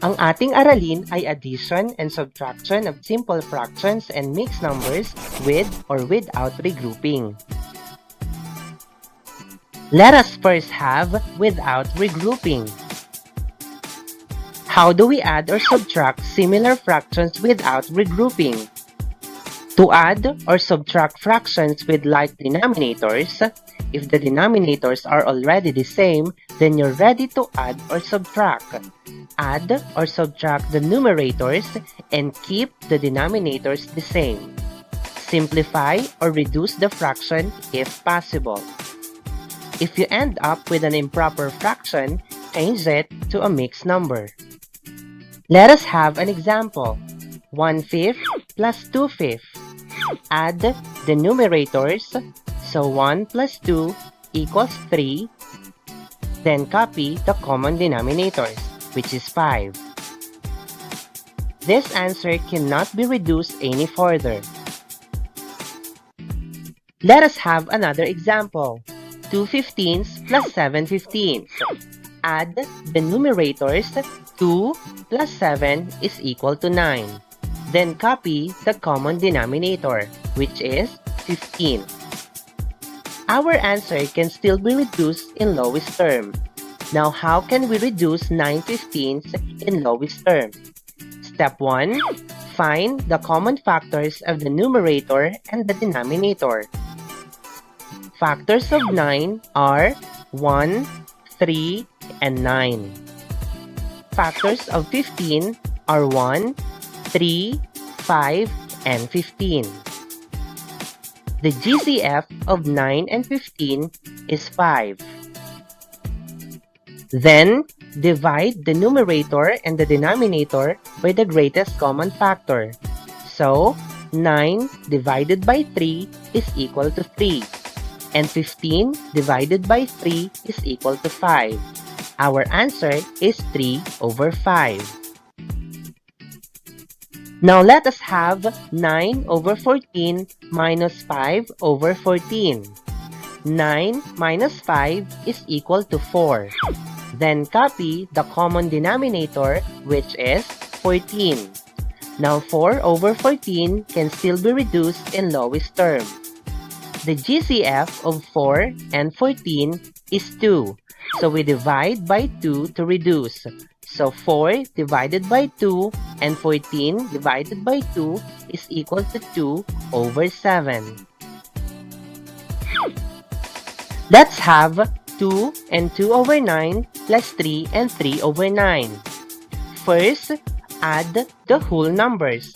Ang ating aralin ay addition and subtraction of simple fractions and mixed numbers with or without regrouping. Let us first have without regrouping. How do we add or subtract similar fractions without regrouping? To add or subtract fractions with like denominators, if the denominators are already the same, then you're ready to add or subtract. Add or subtract the numerators and keep the denominators the same. Simplify or reduce the fraction if possible. If you end up with an improper fraction, change it to a mixed number. Let us have an example. 1/5 plus 2/5. Add the numerators, so 1 plus 2 equals 3. Then copy the common denominators, which is 5. This answer cannot be reduced any further. Let us have another example. 2 15ths plus 7 15ths. Add the numerators, 2 plus 7 is equal to 9. Then copy the common denominator, which is 15. Our answer can still be reduced in lowest term. Now, how can we reduce 9 15ths in lowest term? Step 1. Find the common factors of the numerator and the denominator. Factors of 9 are 1, 3, and 9. Factors of 15 are 1, 3, 5, and 15. The GCF of 9 and 15 is 5. Then, divide the numerator and the denominator by the greatest common factor. So, 9 divided by 3 is equal to 3. And 15 divided by 3 is equal to 5. Our answer is 3 over 5. Now let us have 9 over 14 minus 5 over 14. 9 minus 5 is equal to 4. Then copy the common denominator, which is 14. Now 4 over 14 can still be reduced in lowest term. The GCF of 4 and 14 is 2. So we divide by 2 to reduce. So 4 divided by 2 and 14 divided by 2 is equal to 2 over 7. Let's have 2 and 2 over 9 plus 3 and 3 over 9. First, add the whole numbers.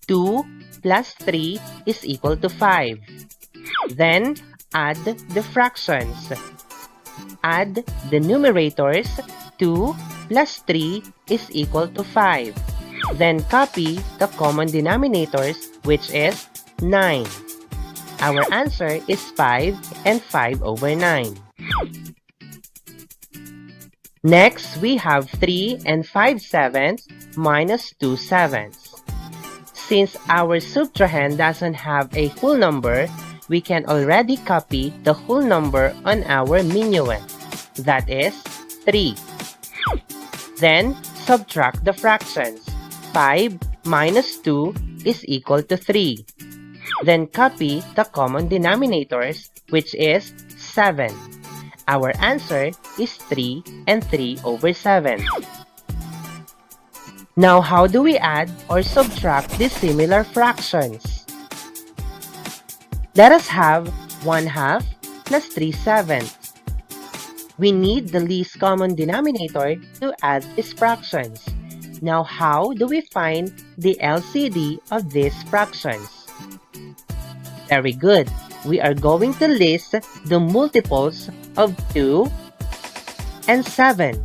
2 plus 3 is equal to 5. Then, add the fractions. Add the numerators. 2 plus 3 is equal to 5. Then copy the common denominators, which is 9. Our answer is 5 and 5 over 9. Next, we have 3 and 5 sevenths minus 2 sevenths. Since our subtrahend doesn't have a whole number, we can already copy the whole number on our minuend. That is 3. Then, subtract the fractions. 5 minus 2 is equal to 3. Then copy the common denominators, which is 7. Our answer is 3 and 3 over 7. Now, how do we add or subtract dissimilar fractions? Let us have 1/2 plus 3 sevenths. We need the least common denominator to add these fractions. Now, how do we find the LCD of these fractions? Very good. We are going to list the multiples of 2 and 7.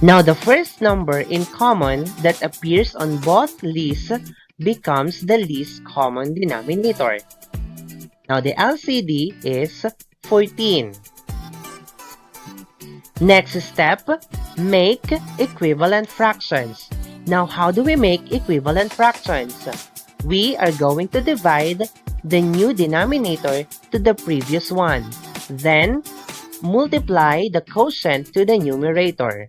Now, the first number in common that appears on both lists becomes the least common denominator. Now, the LCD is 14. Next step, make equivalent fractions. Now, how do we make equivalent fractions? We are going to divide the new denominator to the previous one. Then, multiply the quotient to the numerator.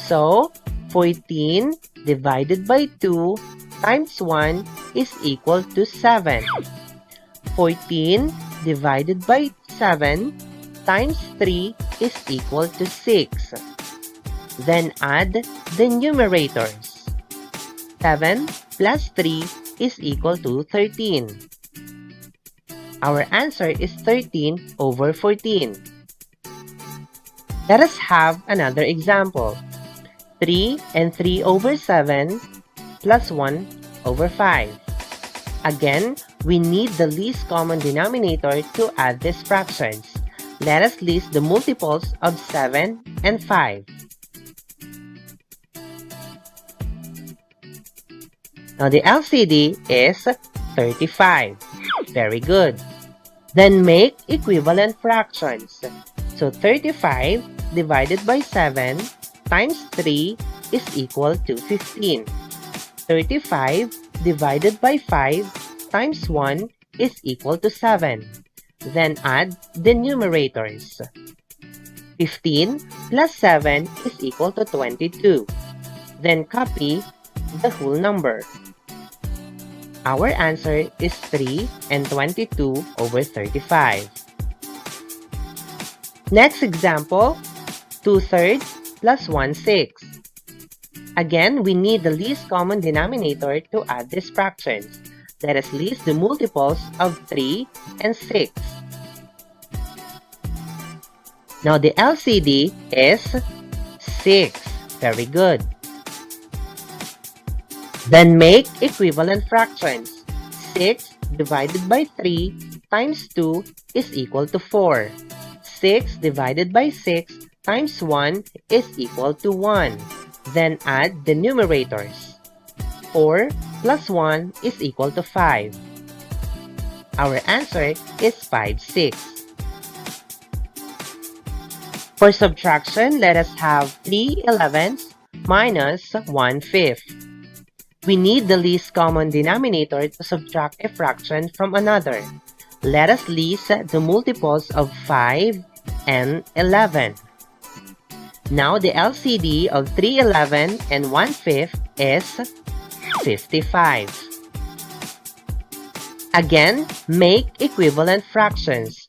So, 14 divided by 2 times 1 is equal to 7. 14 divided by 7 times 3 is equal to 6. Then add the numerators. 7 plus 3 is equal to 13. Our answer is 13 over 14. Let us have another example. 3 and 3 over 7 plus 1 over 5. Again, we need the least common denominator to add these fractions. Let us list the multiples of 7 and 5. Now the LCD is 35. Very good. Then make equivalent fractions. So 35 divided by 7 times 3 is equal to 15. 35 divided by 5 times 1 is equal to 7. Then add the numerators. 15 plus 7 is equal to 22. Then copy the whole number. Our answer is 3 and 22 over 35. Next example, 2/3 plus 1/6. Again, we need the least common denominator to add these fractions. Let us list the multiples of 3 and 6. Now the LCD is 6. Very good. Then make equivalent fractions. 6 divided by 3 times 2 is equal to 4. 6 divided by 6 times 1 is equal to 1. Then add the numerators. 4 plus 1 is equal to 5. Our answer is 5/6. For subtraction, let us have 3/11 minus 1/5. We need the least common denominator to subtract a fraction from another. Let us list the multiples of 5 and 11. Now the LCD of 3/11 and 1/5 is 55. Again, make equivalent fractions.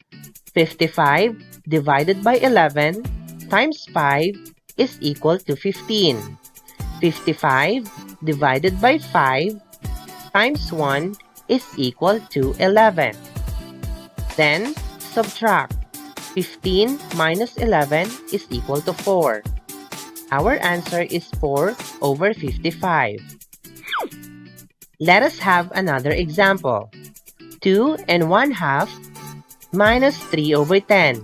55 divided by 11 times 5 is equal to 15. 55 divided by 5 times 1 is equal to 11. Then, subtract. 15 minus 11 is equal to 4. Our answer is 4 over 55. Let us have another example. 2 and 1/2 minus 3 over 10.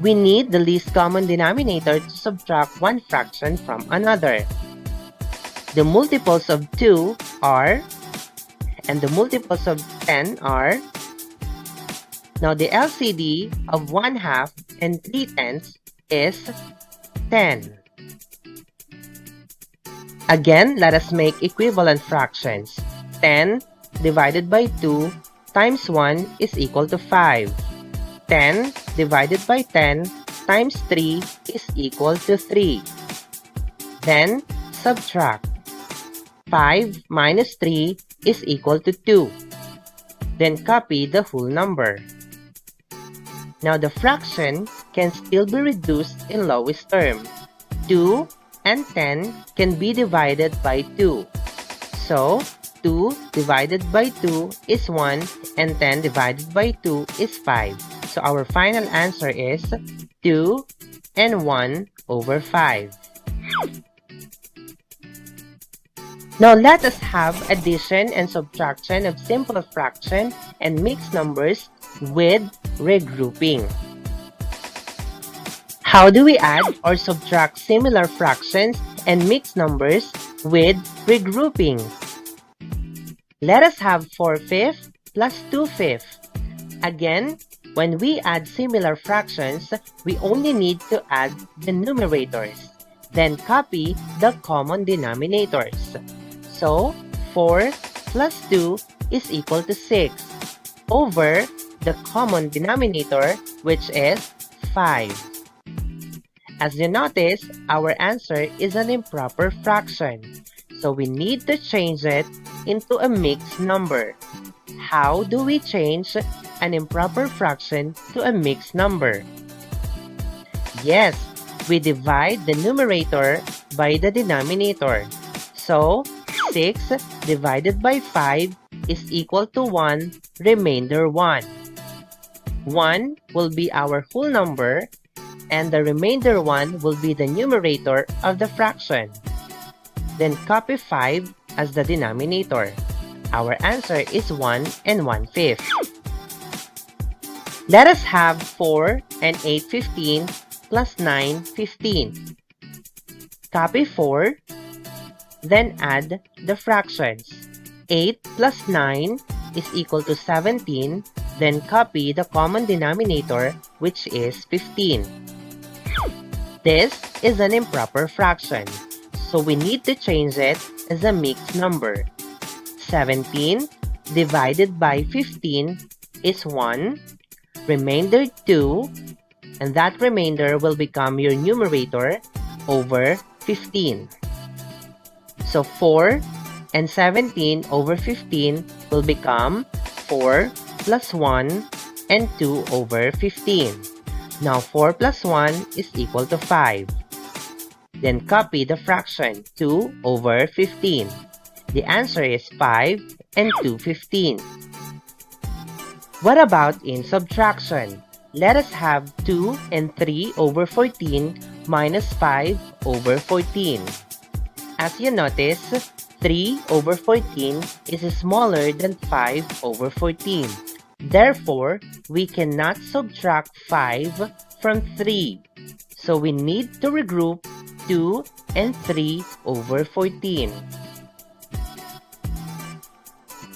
We need the least common denominator to subtract one fraction from another. The multiples of 2 are, and the multiples of 10 are. Now the LCD of 1/2 and 3/10 is 10. Again, let us make equivalent fractions. 10 divided by 2 times 1 is equal to 5. 10 divided by 10 times 3 is equal to 3. Then, subtract. 5 minus 3 is equal to 2. Then copy the whole number. Now the fraction can still be reduced in lowest term. 2 and 10 can be divided by 2. So, 2 divided by 2 is 1 and 10 divided by 2 is 5. So our final answer is 2 and 1 over 5. Now let us have addition and subtraction of simple fraction and mixed numbers with regrouping. How do we add or subtract similar fractions and mixed numbers with regrouping? Let us have 4/5 plus 2/5. Again, when we add similar fractions, we only need to add the numerators. Then copy the common denominators. So, 4 plus 2 is equal to 6 over the common denominator, which is 5. As you notice, our answer is an improper fraction. So we need to change it into a mixed number. How do we change an improper fraction to a mixed number? Yes, we divide the numerator by the denominator. So, 6 divided by 5 is equal to 1, remainder 1. 1 will be our whole number, and the remainder 1 will be the numerator of the fraction. Then copy 5 as the denominator. Our answer is 1 and 1/5. Let us have 4 and 8 15 plus 9 15. Copy 4, then add the fractions. 8 plus 9 is equal to 17, then copy the common denominator, which is 15. This is an improper fraction, so we need to change it as a mixed number. 17 divided by 15 is 1, remainder 2, and that remainder will become your numerator over 15. So 4 and 17 over 15 will become 4 plus 1 and 2 over 15. Now 4 plus 1 is equal to 5. Then copy the fraction 2 over 15. The answer is 5 and 2/15. What about in subtraction? Let us have 2 and 3 over 14 minus 5 over 14. As you notice, 3 over 14 is smaller than 5 over 14. Therefore, we cannot subtract 5 from 3. So we need to regroup 2 and 3 over 14.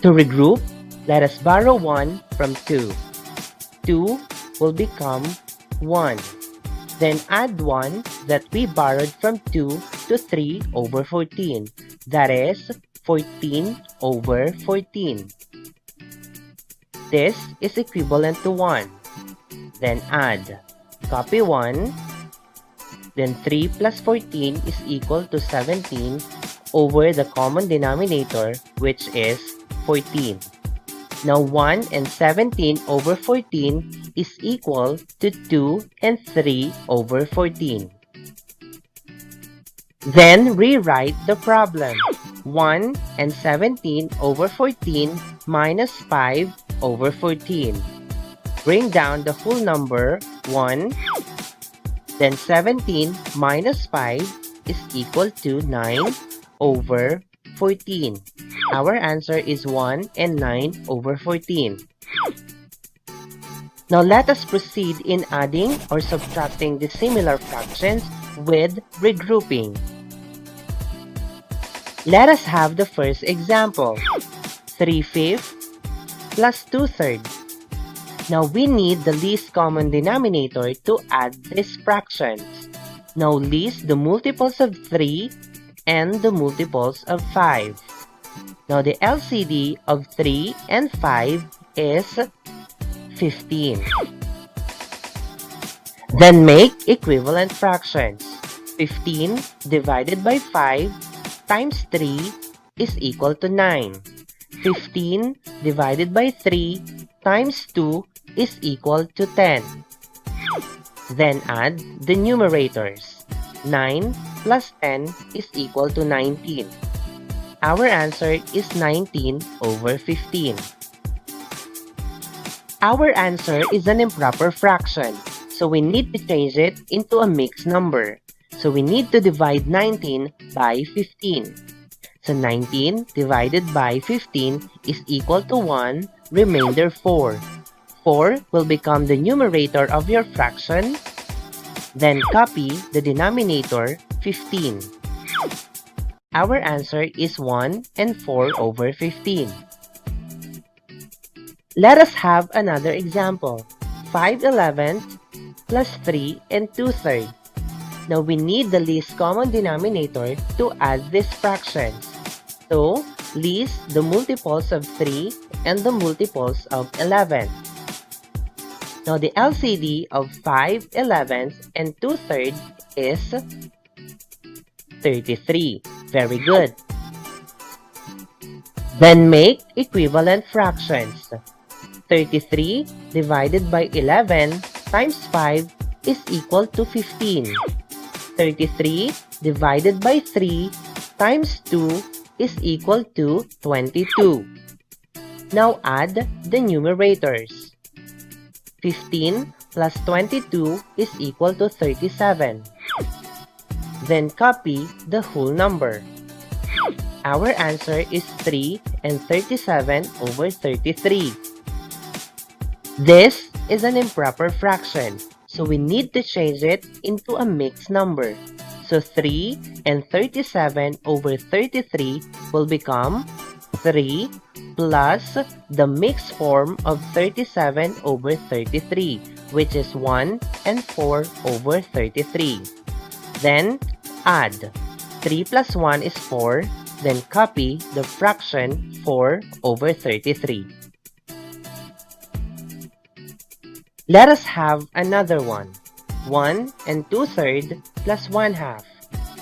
To regroup, let us borrow 1 from 2. 2 will become 1. Then add 1 that we borrowed from 2 to 3 over 14. That is 14 over 14. This is equivalent to 1. Then add. Copy 1. Then 3 plus 14 is equal to 17 over the common denominator, which is 14. Now 1 and 17 over 14 is equal to 2 and 3 over 14. Then rewrite the problem. 1 and 17 over 14 minus 5 over 14. Bring down the whole number 1. Then 17 minus 5 is equal to 9 over 14. Our answer is 1 and 9 over 14. Now let us proceed in adding or subtracting dissimilar fractions with regrouping. Let us have the first example. 3/5 plus 2/3. Now we need the least common denominator to add these fractions. Now list the multiples of 3 and the multiples of 5. Now the LCD of 3 and 5 is 15. Then make equivalent fractions. 15 divided by 5 times 3 is equal to 9. 15 divided by 3 times 2 is equal to 10. Then add the numerators. 9 plus 10 is equal to 19. Our answer is 19 over 15. Our answer is an improper fraction, so we need to change it into a mixed number. So we need to divide 19 by 15. So 19 divided by 15 is equal to 1, remainder 4. 4 will become the numerator of your fraction. Then copy the denominator 15. Our answer is 1 and 4 over 15. Let us have another example. 5/11 plus 3 and 2/3. Now we need the least common denominator to add these fractions. So, list the multiples of 3 and the multiples of 11. Now the LCD of 5 11ths and 2/3 is 33. Very good. Then make equivalent fractions. 33 divided by 11 times 5 is equal to 15. 33 divided by 3 times 2 is equal to 22. Now add the numerators. 15 plus 22 is equal to 37. Then copy the whole number. Our answer is 3 and 37 over 33. This is an improper fraction, so we need to change it into a mixed number. So 3 and 37 over 33 will become 3 plus the mixed form of 37 over 33, which is 1 and 4 over 33. Then add. 3 plus 1 is 4, then copy the fraction 4 over 33. Let us have another one. 1 and 2/3 plus 1/2.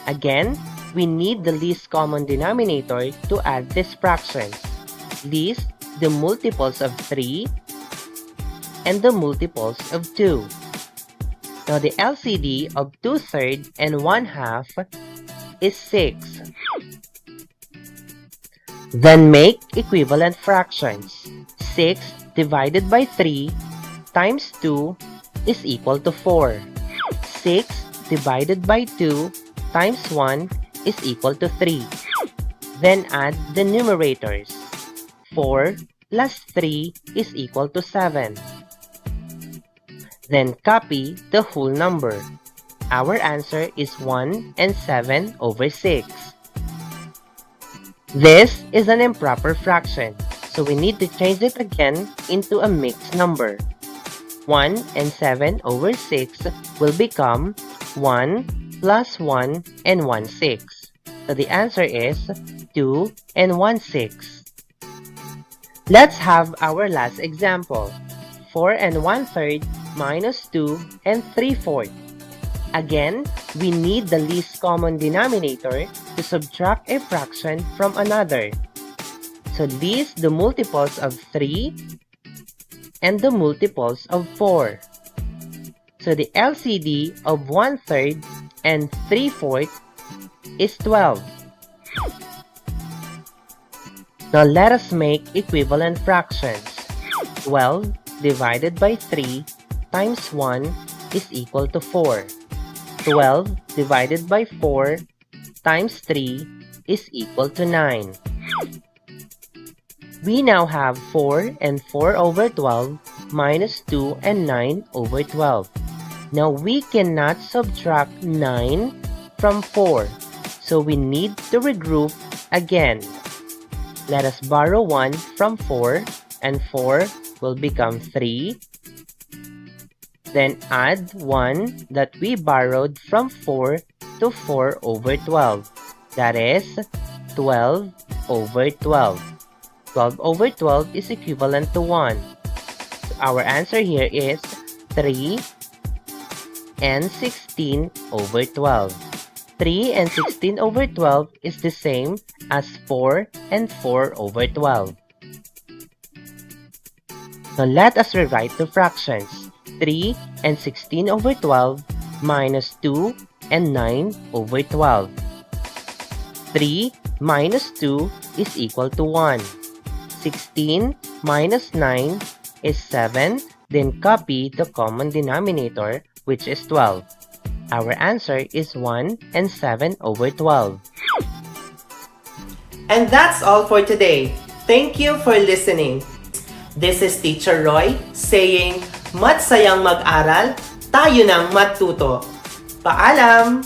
Again, we need the least common denominator to add these fractions. List the multiples of 3 and the multiples of 2. Now the LCD of 2/3 and 1/2 is 6. Then make equivalent fractions. 6 divided by 3 times 2 is equal to 4. 6 divided by 2 times 1 is equal to 3. Then add the numerators. 4 plus 3 is equal to 7. Then copy the whole number. Our answer is 1 and 7 over 6. This is an improper fraction, so we need to change it again into a mixed number. 1 and 7 over 6 will become 1 plus 1 and 1/6. So the answer is 2 and 1/6. Let's have our last example. 4 and 1/3 minus 2 and 3/4. Again, we need the least common denominator to subtract a fraction from another. So list the multiples of 3 and the multiples of 4. So the LCD of 1/3 and 3/4 is 12. Now let us make equivalent fractions. 12 divided by 3 times 1 is equal to 4. 12 divided by 4 times 3 is equal to 9. We now have 4 and 4 over 12 minus 2 and 9 over 12. Now we cannot subtract 9 from 4, so we need to regroup again. Let us borrow 1 from 4, and 4 will become 3. Then add 1 that we borrowed from 4 to 4 over 12. That is 12 over 12. 12 over 12 is equivalent to 1. So our answer here is 3 and 16 over 12. 3 and 16 over 12 is the same as 4 and 4 over 12. Now let us rewrite the fractions. 3 and 16 over 12 minus 2 and 9 over 12. 3 minus 2 is equal to 1. 16 minus 9 is 7. Then copy the common denominator, which is 12. Our answer is 1 and 7 over 12. And that's all for today. Thank you for listening. This is Teacher Roy saying, matsayang mag-aral, tayo nang matuto. Paalam!